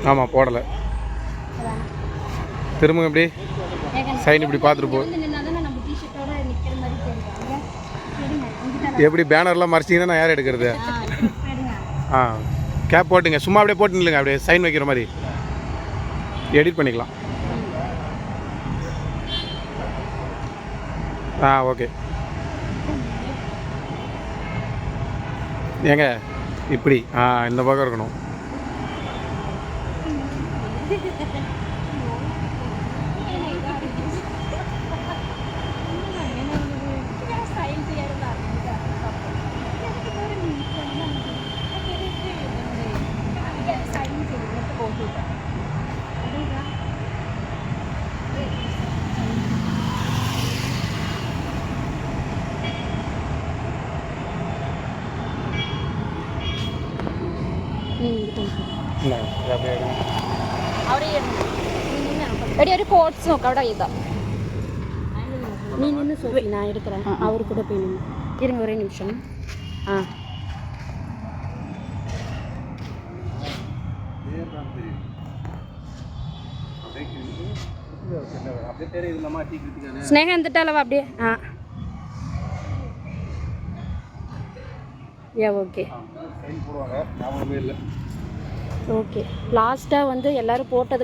ஆமாம் போடலை. திரும்ப எப்படி சைன் இப்படி பார்த்துட்டு போ. எப்படி பேனர்லாம் மறைச்சிங்கன்னா நான் யார் எடுக்கிறது? கேப் போட்டுங்க, சும்மா அப்படியே போட்டு இல்லைங்க, அப்படியே சைன் வைக்கிற மாதிரி எடிட் பண்ணிக்கலாம். ஓகே. ஏங்க இப்படி இந்த பக்கம் இருக்கணும். ഒരു കോട്സ് നോക്കാം അവിടെ ചെയ്താ നീ നിന്ന് സോഫി ഞാൻ എടുக்கிறேன் அவர் கூட போய் நின்னு இருங்க ஒரே நிமிஷம். ஸ்னேகா வந்துட்டாலவா அப்படியே ஓகே ஓகே. லாஸ்ட்டாக வந்து எல்லோரும் போட்டது